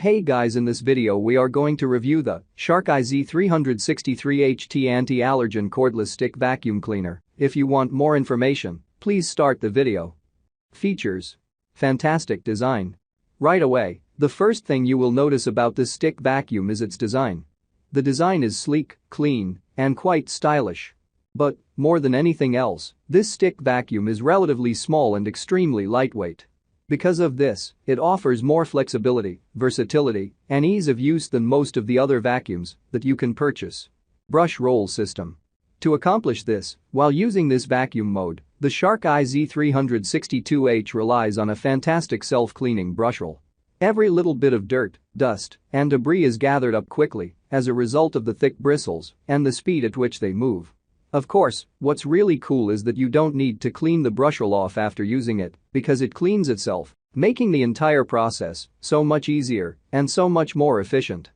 Hey guys, in this video we are going to review the Shark IZ363HT Anti-Allergen Cordless Stick Vacuum Cleaner. If you want more information, please start the video. Features. Fantastic design. Right away, the first thing you will notice about this stick vacuum is its design. The design is sleek, clean, and quite stylish. But, more than anything else, this stick vacuum is relatively small and extremely lightweight. Because of this, it offers more flexibility, versatility, and ease of use than most of the other vacuums that you can purchase. Brush roll system. To accomplish this, while using this vacuum mode, the Shark IZ362H relies on a fantastic self-cleaning brushroll. Every little bit of dirt, dust, and debris is gathered up quickly as a result of the thick bristles and the speed at which they move. Of course, what's really cool is that you don't need to clean the brushroll off after using it because it cleans itself, making the entire process so much easier and so much more efficient.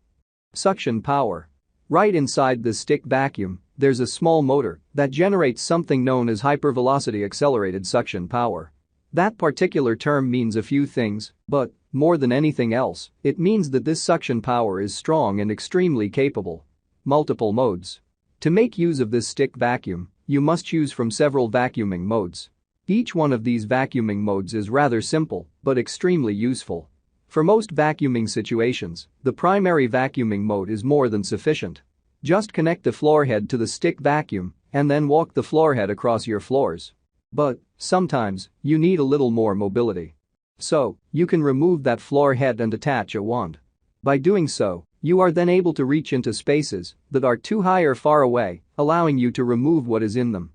Suction power. Right inside the stick vacuum, there's a small motor that generates something known as hypervelocity accelerated suction power. That particular term means a few things, but, more than anything else, it means that this suction power is strong and extremely capable. Multiple modes. To make use of this stick vacuum, you must choose from several vacuuming modes. Each one of these vacuuming modes is rather simple but extremely useful. For most vacuuming situations, the primary vacuuming mode is more than sufficient. Just connect the floor head to the stick vacuum and then walk the floor head across your floors. But, sometimes, you need a little more mobility. So, you can remove that floor head and attach a wand. By doing so, you are then able to reach into spaces that are too high or far away, allowing you to remove what is in them.